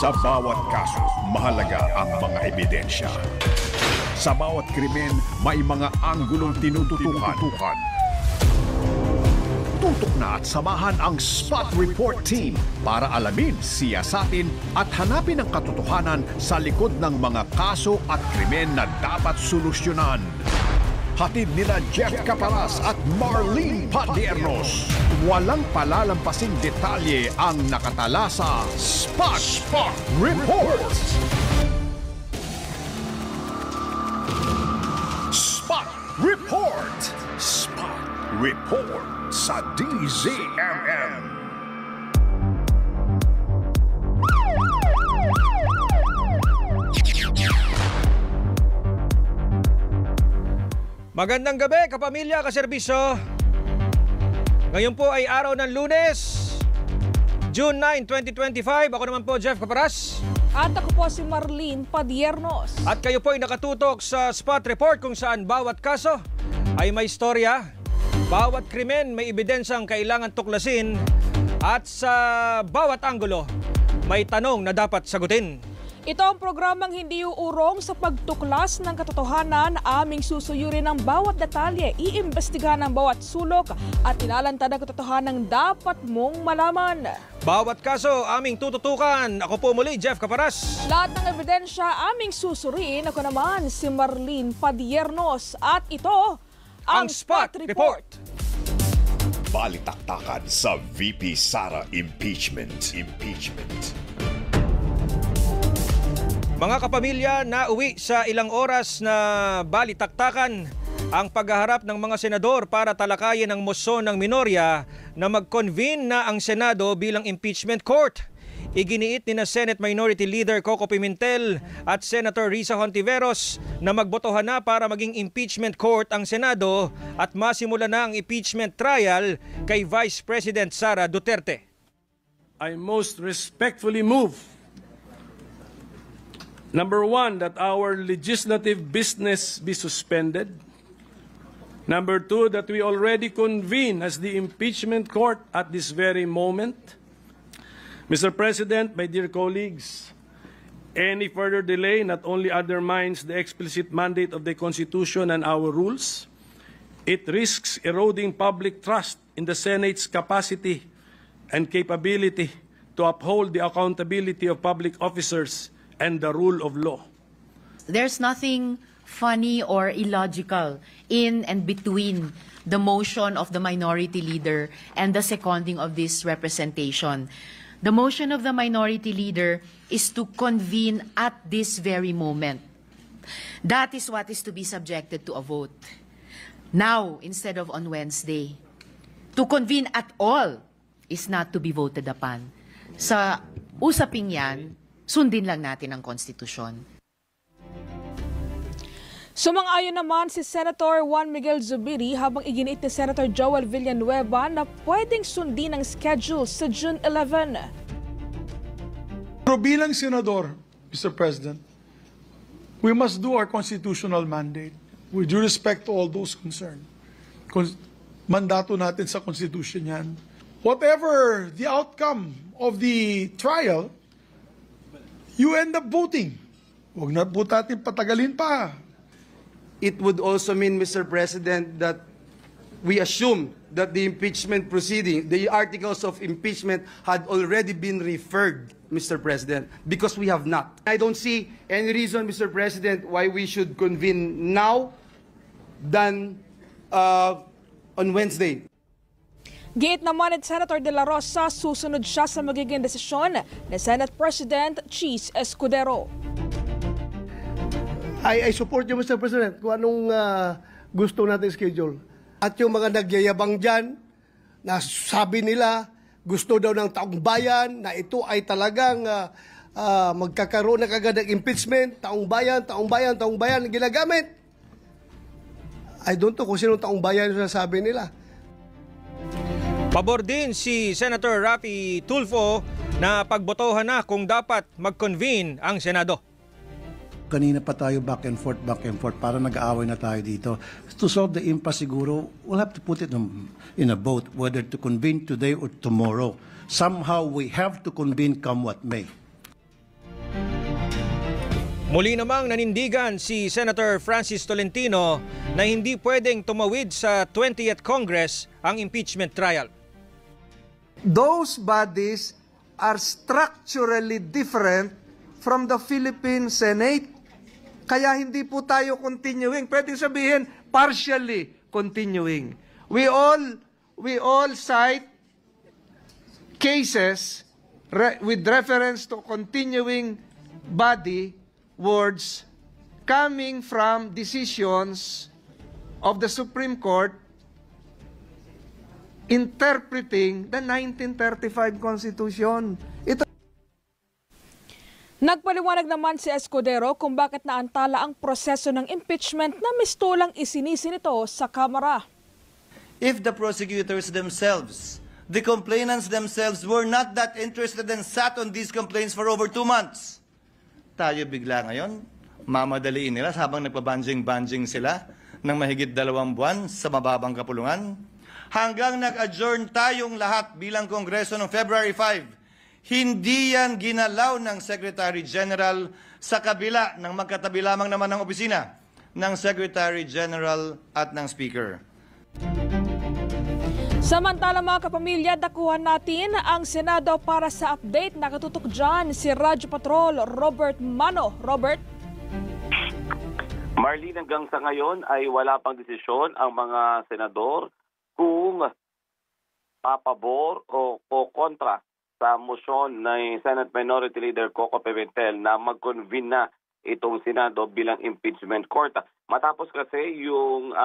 Sa bawat kaso, mahalaga ang mga ebidensya. Sa bawat krimen, may mga anggulong tinututukan. Tutok na at samahan ang Spot Report Team para alamin, siyasatin at hanapin ang katotohanan sa likod ng mga kaso at krimen na dapat solusyonan. Hatid nila Jeff Caparas at Marlene Padiernos. Walang palalampasing detalye ang nakatala sa Spot Report. Spot Report. Spot Report sa DZMM. Magandang gabi, kapamilya, kaserbisyo. Ngayon po ay araw ng Lunes, June 9, 2025. Ako naman po, Jeff Caparas. At ako po si Marlene Padiernos. At kayo po ay nakatutok sa Spot Report kung saan bawat kaso ay may istorya. Bawat krimen may ebidensyang kailangan tuklasin. At sa bawat anggulo, may tanong na dapat sagutin. Ito ang programang hindi uurong sa pagtuklas ng katotohanan. Aming susuyurin ang bawat detalye, iimbestigahan ang bawat sulok at ilalantad ang katotohanan dapat mong malaman. Bawat kaso aming tututukan. Ako po muli, Jeff Caparas. Lahat ng ebidensya aming susuriin. Ako naman si Marlene Padiernos. At ito ang Spot Report. Balitaktakan sa VP Sara Impeachment. Mga kapamilya, nauwi sa ilang oras na balitaktakan ang paghaharap ng mga senador para talakayin ang moson ng minorya na mag-convene na ang Senado bilang impeachment court. Iginiit ni na Senate Minority Leader Coco Pimentel at Senator Risa Hontiveros na magbotohan na para maging impeachment court ang Senado at masimula na ang impeachment trial kay Vice President Sara Duterte. I most respectfully move, number one, that our legislative business be suspended. Number two, that we already convene as the impeachment court at this very moment. Mr. President, my dear colleagues, any further delay not only undermines the explicit mandate of the Constitution and our rules, it risks eroding public trust in the Senate's capacity and capability to uphold the accountability of public officers and the rule of law. There's nothing funny or illogical in and between the motion of the minority leader and the seconding of this representation. The motion of the minority leader is to convene at this very moment. That is what is to be subjected to a vote. Now, instead of on Wednesday. To convene at all is not to be voted upon. Sa usaping yan, sundin lang natin ang konstitusyon. Sumang-ayon naman si Senator Juan Miguel Zubiri habang iginiit ni Senator Joel Villanueva na pwedeng sundin ang schedule sa June 11. Pero bilang senador, Mr. President, we must do our constitutional mandate with due respect to all those concerned. Mandato natin sa Constitution yan. Whatever the outcome of the trial, you end up voting. Huwag na po natin patagalin pa. It would also mean, Mr. President, that we assume that the impeachment proceeding, the articles of impeachment had already been referred, Mr. President, because we have not. I don't see any reason, Mr. President, why we should convene now than on Wednesday. Giit naman ni Senator De La Rosa, susunod siya sa magiging desisyon ni Senate President Cheese Escudero. I support you, Mr. President, kung anong gusto natin schedule. At yung mga nagyayabang dyan, na sabi nila, gusto daw ng taong bayan, na ito ay talagang magkakaroon na kagad ng impeachment, taong bayan, ginagamit. I don't know kung sino taong bayan yung sasabi nila. Pabor din si Senator Raffy Tulfo na pagbotohan na kung dapat mag-convene ang Senado. Kanina pa tayo back and forth para nag-aaway na tayo dito. To solve the impasse siguro, we'll have to put it in a vote whether to convene today or tomorrow. Somehow we have to convene come what may. Muli namang nanindigan si Senator Francis Tolentino na hindi pwedeng tumawid sa 20th Congress ang impeachment trial. Those bodies are structurally different from the Philippine Senate. Kaya hindi po tayo continuing. Pwedeng sabihin, partially continuing. We all cite cases with reference to continuing body words coming from decisions of the Supreme Court interpreting the 1935 Constitution. Ito. Nagpaliwanag naman si Escudero kung bakit naantala ang proseso ng impeachment na mistulang isinisi nito sa Kamara. If the prosecutors themselves, the complainants themselves were not that interested and sat on these complaints for over 2 months, tayo bigla ngayon, mamadaliin nila habang nagpabanjing-banjing sila ng mahigit 2 buwan sa mababang kapulungan. Hanggang nag-adjourn tayong lahat bilang Kongreso noong February 5, hindi yan ginalaw ng Secretary General sa kabila ng magkatabi lamang naman ng opisina ng Secretary General at ng Speaker. Samantala mga kapamilya, dakuhan natin ang Senado para sa update. Nakatutok dyan si Radyo Patrol Robert Mano. Robert? Marlene, hanggang sa ngayon ay wala pang desisyon ang mga senador kung papabor o kontra sa motion ng Senate Minority Leader Coco Pimentel na mag-convene na itong Senado bilang impeachment court. Matapos kasi yung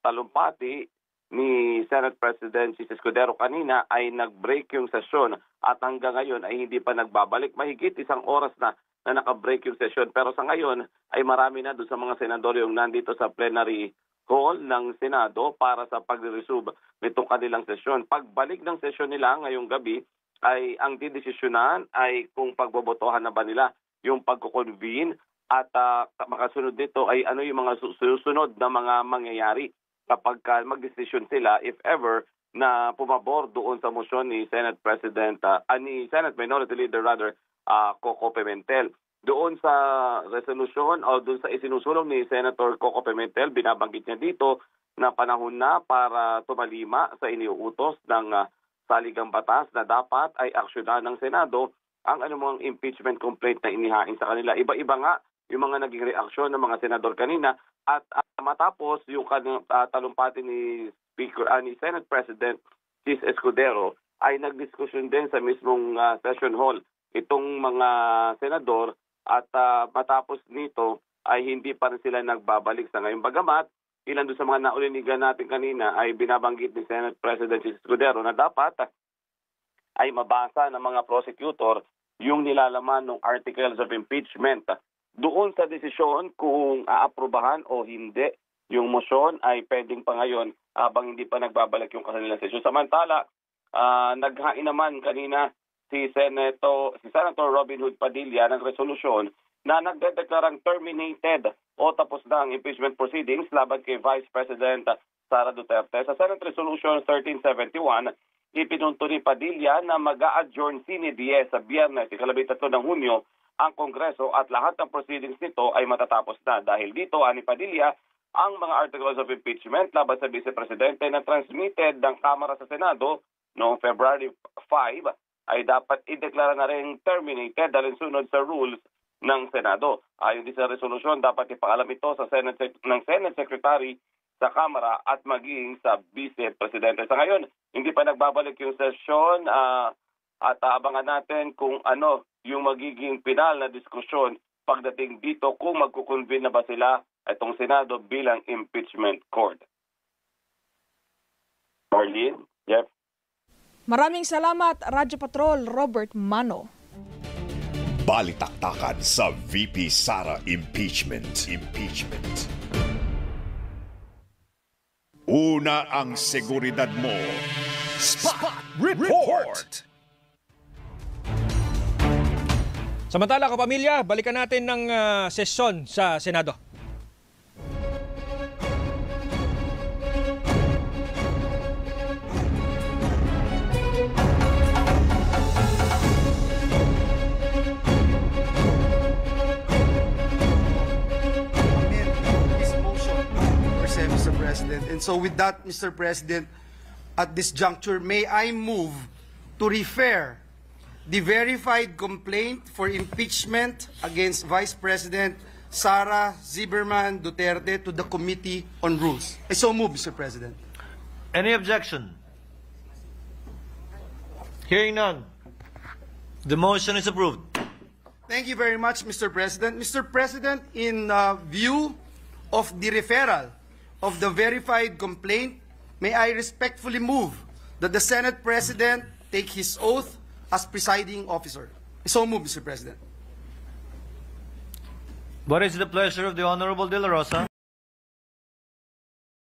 talumpati ni Senate President Chis Escudero kanina ay nag-break yung sesyon at hanggang ngayon ay hindi pa nagbabalik. Mahigit 1 oras na naka-break yung sesyon. Pero sa ngayon ay marami na doon sa mga senador yung nandito sa plenary hall ng Senado para sa pag-resume nitong kanilang sesyon. Pagbalik ng sesyon nila ngayong gabi ay ang didesisyonan ay kung pagbobotohan na ba nila yung pagko-convene at makasunod nito ay ano yung mga susunod na mga mangyayari kapag mag-decision sila, if ever, na pumabor doon sa motion ni Senate President, ni Senate Minority Leader Coco Pimentel. Doon sa resolution o doon sa isinusulong ni Senator Coco Pimentel, binabanggit niya dito na panahon na para tumalima sa iniuutos ng saligang batas na dapat ay aksyonan ng Senado ang anumang impeachment complaint na inihain sa kanila. Iba-iba nga yung mga naging reaksyon ng mga senador kanina at matapos yung talumpati ni Senate President Chis Escudero ay nagdiskusyon din sa mismong session hall itong mga senador at matapos nito ay hindi pa rin sila nagbabalik sa ngayon. Bagamat ilan doon sa mga naulinigan natin kanina ay binabanggit ni Senate President Chis Escudero na dapat ay mabasa ng mga prosecutor yung nilalaman ng articles of impeachment. Doon sa desisyon kung aaprubahan o hindi yung motion ay pwedeng pa ngayon habang hindi pa nagbabalik yung kanilang sesyon. Samantala, naghain naman kanina si Senator Robin Hood Padilla ng resolusyon na nagdedeklarang terminated o tapos na ang impeachment proceedings laban kay Vice President Sara Duterte. Sa Senate Resolution 1371, ipinunto ni Padilla na mag-a-adjourn sine die sa Biyernes, 13 ng Hunyo, ang Kongreso at lahat ng proceedings nito ay matatapos na. Dahil dito, ani Padilla, ang mga articles of impeachment laban sa Vice Presidente na transmitted ng Kamara sa Senado noong February 5 ay dapat ideklara na rin terminated dahil sunod sa rules ng Senado. Ayon din sa resolusyon, dapat ipaalam ito sa Senate Secretary sa Kamara at maging sa Vice Presidente. Sa ngayon, hindi pa nagbabalik yung sesyon at abangan natin kung ano yung magiging final na diskusyon pagdating dito kung magkukonvene na ba sila itong Senado bilang impeachment court. Marlene, Jeff. Maraming salamat, Radyo Patrol Robert Mano. Balitaktakan sa VP Sara Impeachment. Una ang seguridad mo. Spot Report! Samantala kapamilya, balikan natin ng sesyon sa Senado. President. And so with that, Mr. President, at this juncture, may I move to refer the verified complaint for impeachment against Vice President Sara Zimmerman Duterte to the Committee on Rules. I so move, Mr. President. Any objection? Hearing none. The motion is approved. Thank you very much, Mr. President. Mr. President, in view of the referral of the verified complaint, may I respectfully move that the Senate President take his oath as presiding officer. I so move, Mr. President. What is the pleasure of the Honorable De La Rosa?